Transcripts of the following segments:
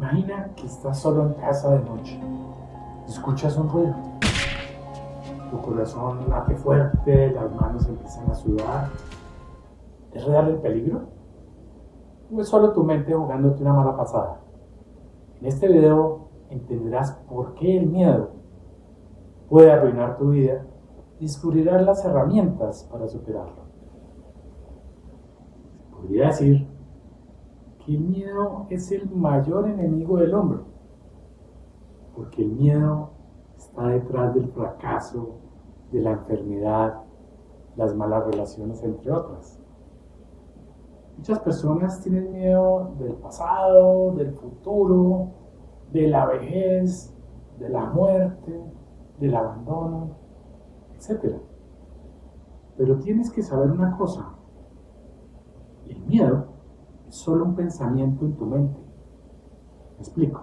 Imagina que estás solo en casa de noche. Escuchas un ruido. Tu corazón late fuerte, las manos empiezan a sudar. ¿Es real el peligro? ¿O es solo tu mente jugándote una mala pasada? En este video entenderás por qué el miedo puede arruinar tu vida y descubrirás las herramientas para superarlo. Podría decir que el miedo es el mayor enemigo del hombre, porque el miedo está detrás del fracaso, de la enfermedad, las malas relaciones, entre otras. Muchas personas tienen miedo del pasado, del futuro, de la vejez, de la muerte, del abandono, etc. Pero tienes que saber una cosa: el miedo es solo un pensamiento en tu mente. Me explico.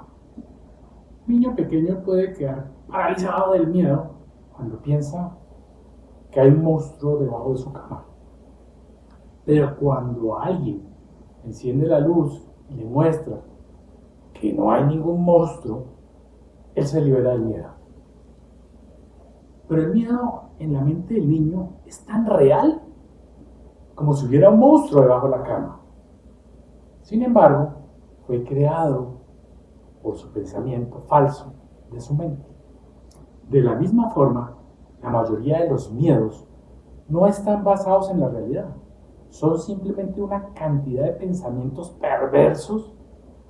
Un niño pequeño puede quedar paralizado del miedo cuando piensa que hay un monstruo debajo de su cama. Pero cuando alguien enciende la luz y le muestra que no hay ningún monstruo, él se libera del miedo. Pero el miedo en la mente del niño es tan real como si hubiera un monstruo debajo de la cama. Sin embargo, fue creado por su pensamiento falso de su mente. De la misma forma, la mayoría de los miedos no están basados en la realidad. Son simplemente una cantidad de pensamientos perversos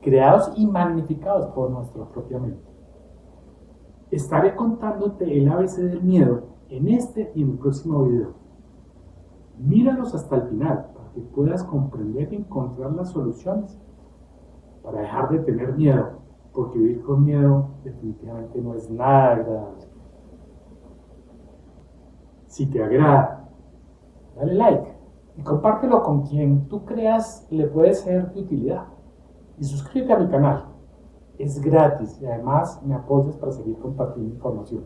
creados y magnificados por nuestra propia mente. Estaré contándote el ABC del miedo en este y en el próximo video. Míralos hasta el final para que puedas comprender y encontrar las soluciones para dejar de tener miedo, porque vivir con miedo definitivamente no es nada agradable. Si te agrada, dale like y compártelo con quien tú creas le puede ser de utilidad. Y suscríbete a mi canal. Es gratis y además me apoyas para seguir compartiendo información.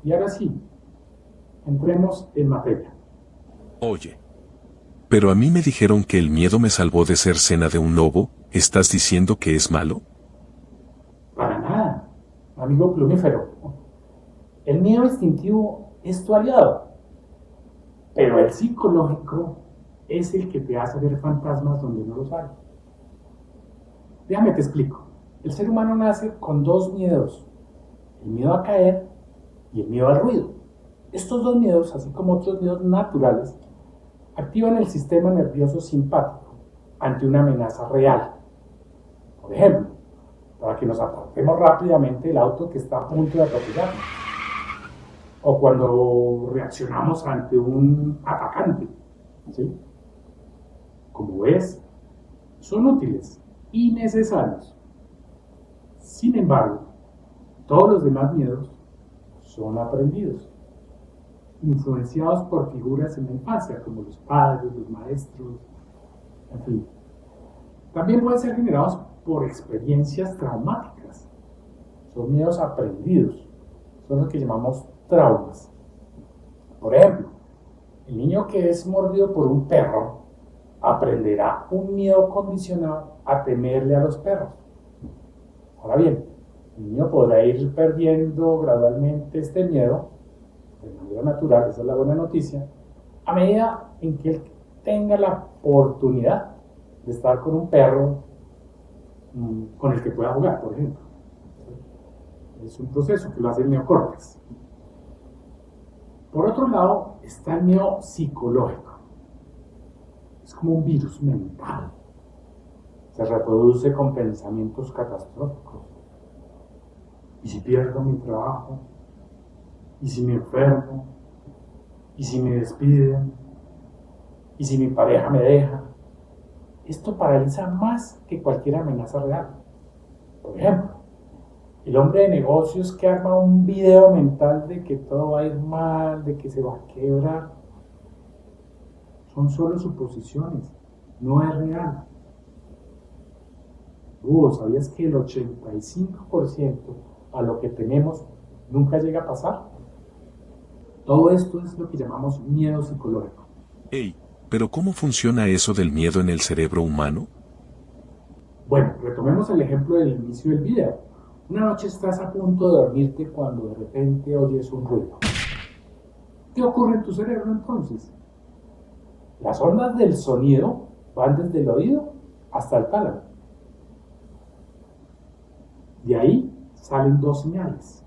Y ahora sí, entremos en materia. Oye, pero a mí me dijeron que el miedo me salvó de ser cena de un lobo. ¿Estás diciendo que es malo? Para nada, amigo plumífero. El miedo instintivo es tu aliado, pero el psicológico es el que te hace ver fantasmas donde no los hay. Déjame te explico. El ser humano nace con dos miedos: el miedo a caer y el miedo al ruido. Estos dos miedos, así como otros miedos naturales, activan el sistema nervioso simpático ante una amenaza real. Por ejemplo, para que nos apartemos rápidamente del auto que está a punto de atropellarnos, o cuando reaccionamos ante un atacante, ¿sí? Como ves, son útiles y necesarios. Sin embargo, todos los demás miedos son aprendidos, influenciados por figuras en la infancia, como los padres, los maestros, en fin. También pueden ser generados por experiencias traumáticas. Son miedos aprendidos, son los que llamamos traumas. Por ejemplo, el niño que es mordido por un perro aprenderá un miedo condicionado a temerle a los perros. Ahora bien, el niño podrá ir perdiendo gradualmente este miedo de manera natural, esa es la buena noticia, a medida en que él tenga la oportunidad de estar con un perro con el que pueda jugar, por ejemplo. Es un proceso que lo hace el neocórtex. Por otro lado, está el miedo psicológico. Es como un virus mental. Se reproduce con pensamientos catastróficos. ¿Y si pierdo mi trabajo? ¿Y si me enfermo? ¿Y si me despiden? ¿Y si mi pareja me deja? Esto paraliza más que cualquier amenaza real. Por ejemplo, el hombre de negocios que arma un video mental de que todo va a ir mal, de que se va a quebrar, son solo suposiciones, no es real. ¿Sabías que el 85% a lo que tenemos nunca llega a pasar? Todo esto es lo que llamamos miedo psicológico. Hey, ¿pero cómo funciona eso del miedo en el cerebro humano? Bueno, retomemos el ejemplo del inicio del video. Una noche estás a punto de dormirte cuando de repente oyes un ruido. ¿Qué ocurre en tu cerebro entonces? Las ondas del sonido van desde el oído hasta el tálamo. De ahí salen dos señales.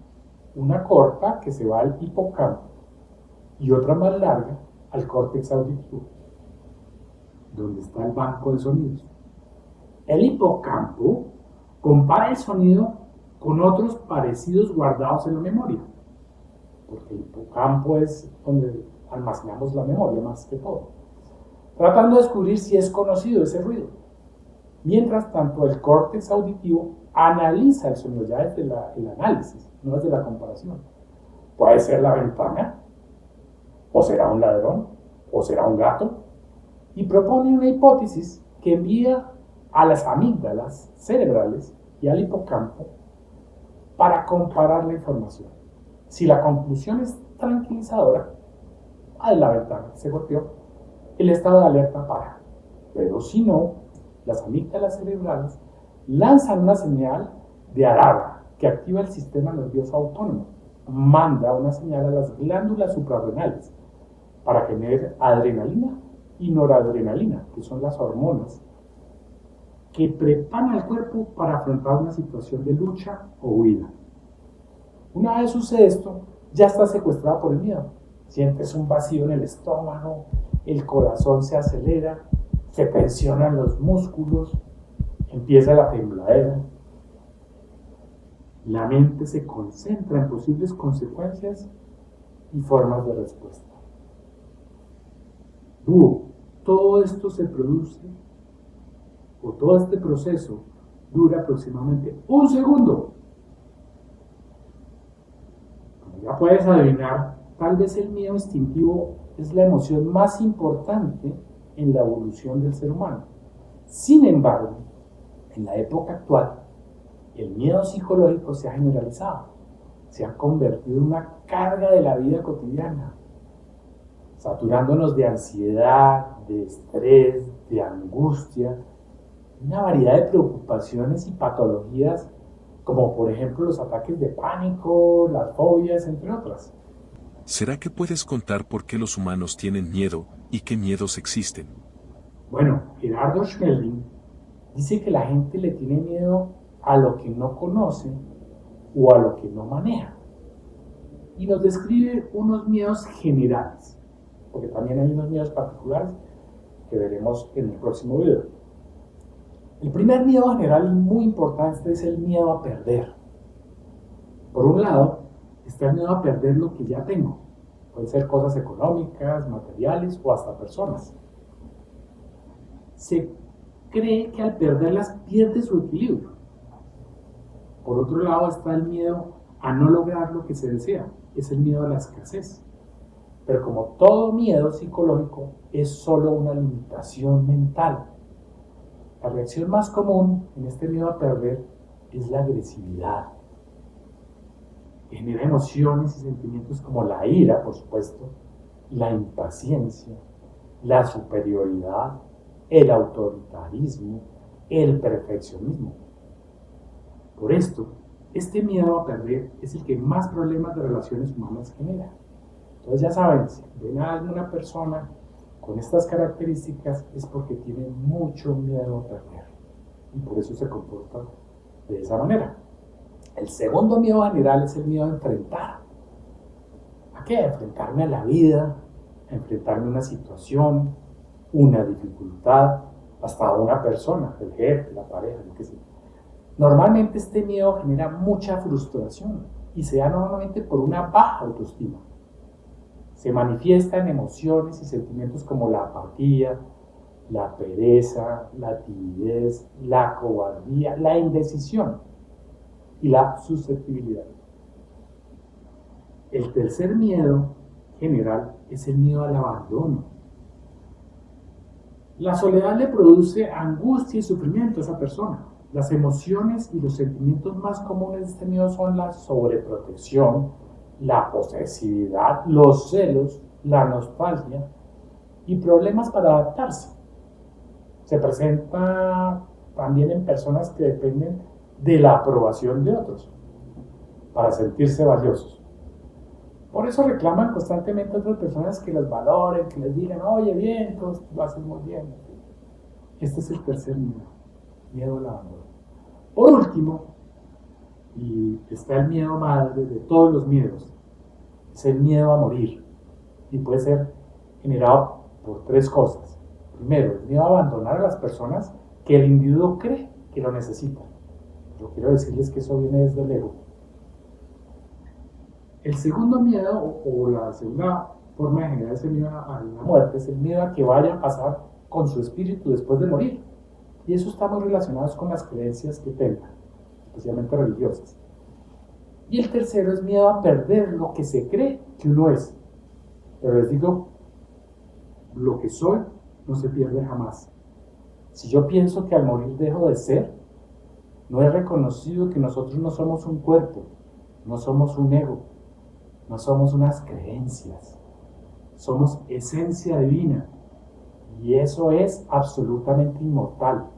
Una corta que se va al hipocampo y otra más larga al córtex auditivo, donde está el banco de sonidos. El hipocampo compara el sonido con otros parecidos guardados en la memoria, porque el hipocampo es donde almacenamos la memoria más que todo, tratando de descubrir si es conocido ese ruido. Mientras tanto, el córtex auditivo analiza el sonido ya desde el análisis, no desde la comparación. Puede ser la ventana, o será un ladrón, o será un gato, y propone una hipótesis que envía a las amígdalas cerebrales y al hipocampo para comparar la información. Si la conclusión es tranquilizadora, de la ventana se golpeó, el estado de alerta para. Pero si no, las amígdalas cerebrales lanzan una señal de alarma que activa el sistema nervioso autónomo. Manda una señal a las glándulas suprarrenales para generar adrenalina y noradrenalina, que son las hormonas que preparan al cuerpo para afrontar una situación de lucha o huida. Una vez sucede esto, ya estás secuestrado por el miedo. Sientes un vacío en el estómago, el corazón se acelera, se tensionan los músculos, empieza la tembladera. La mente se concentra en posibles consecuencias y formas de respuesta. Todo esto se produce, o todo este proceso dura aproximadamente un segundo. Como ya puedes adivinar, tal vez el miedo instintivo es la emoción más importante en la evolución del ser humano. Sin embargo, en la época actual, el miedo psicológico se ha generalizado, se ha convertido en una carga de la vida cotidiana, saturándonos de ansiedad, de estrés, de angustia, una variedad de preocupaciones y patologías, como por ejemplo los ataques de pánico, las fobias, entre otras. ¿Será que puedes contar por qué los humanos tienen miedo y qué miedos existen? Bueno, Gerardo Schmeling dice que la gente le tiene miedo a lo que no conoce o a lo que no maneja. Y nos describe unos miedos generales, porque también hay unos miedos particulares que veremos en el próximo video. El primer miedo general muy importante es el miedo a perder. Por un lado, está el miedo a perder lo que ya tengo. Pueden ser cosas económicas, materiales o hasta personas. Se cree que al perderlas pierde su equilibrio. Por otro lado está el miedo a no lograr lo que se desea. Es el miedo a la escasez. Pero como todo miedo psicológico, es solo una limitación mental. La reacción más común en este miedo a perder es la agresividad. Genera emociones y sentimientos como la ira, por supuesto, la impaciencia, la superioridad, el autoritarismo, el perfeccionismo. Por esto, este miedo a perder es el que más problemas de relaciones humanas genera. Entonces ya saben, si ven a alguna persona con estas características es porque tiene mucho miedo a perder y por eso se comporta de esa manera. El segundo miedo general es el miedo a enfrentar. ¿A qué? A enfrentarme a la vida, a enfrentarme a una situación, una dificultad, hasta a una persona, el jefe, la pareja, lo que sea. Normalmente este miedo genera mucha frustración y se da normalmente por una baja autoestima. Se manifiesta en emociones y sentimientos como la apatía, la pereza, la timidez, la cobardía, la indecisión y la susceptibilidad. El tercer miedo general es el miedo al abandono. La soledad le produce angustia y sufrimiento a esa persona. Las emociones y los sentimientos más comunes de este miedo son la sobreprotección, la posesividad, los celos, la nostalgia y problemas para adaptarse. Se presenta también en personas que dependen de la aprobación de otros para sentirse valiosos. Por eso reclaman constantemente a otras personas que las valoren, que les digan, oye, bien, tú lo haces muy bien. Este es el tercer miedo, miedo al abandono. Por último, y está el miedo madre de todos los miedos, es el miedo a morir. Y puede ser generado por tres cosas. Primero, el miedo a abandonar a las personas que el individuo cree que lo necesitan. Yo quiero decirles que eso viene desde el ego. El segundo miedo, o la segunda forma de generar ese miedo a la muerte, es el miedo a que vaya a pasar con su espíritu después de morir. Y eso está muy relacionado con las creencias que tengan, especialmente religiosas. Y el tercero es miedo a perder lo que se cree que uno es. Pero les digo, lo que soy no se pierde jamás. Si yo pienso que al morir dejo de ser, no he reconocido que nosotros no somos un cuerpo, no somos un ego, no somos unas creencias, somos esencia divina y eso es absolutamente inmortal.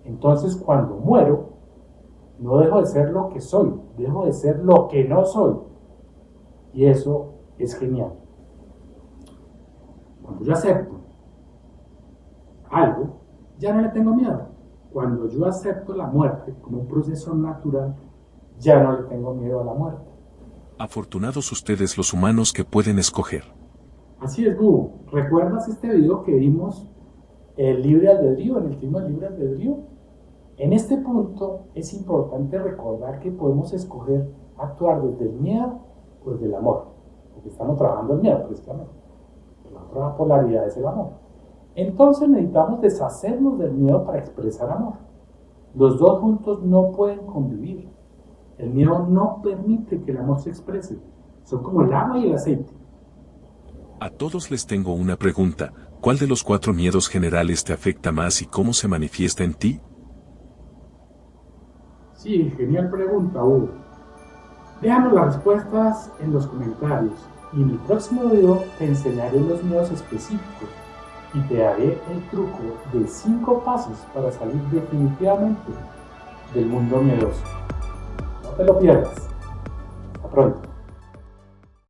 Entonces cuando muero, no dejo de ser lo que soy, dejo de ser lo que no soy y eso es genial. Cuando yo acepto algo, ya no le tengo miedo. Cuando yo acepto la muerte como un proceso natural, ya no le tengo miedo a la muerte. Afortunados ustedes los humanos que pueden escoger. Así es, Gu. ¿Recuerdas este video que vimos, el libre albedrío, en el tema del libre albedrío? En este punto es importante recordar que podemos escoger actuar desde el miedo o desde el amor, porque estamos trabajando el miedo precisamente. La otra polaridad es el amor. Entonces necesitamos deshacernos del miedo para expresar amor. Los dos juntos no pueden convivir. El miedo no permite que el amor se exprese. Son como el agua y el aceite. A todos les tengo una pregunta. ¿Cuál de los 4 miedos generales te afecta más y cómo se manifiesta en ti? Sí, genial pregunta, Hugo. Déjanos las respuestas en los comentarios y en el próximo video te enseñaré los miedos específicos y te daré el truco de 5 pasos para salir definitivamente del mundo miedoso. No te lo pierdas. Hasta pronto.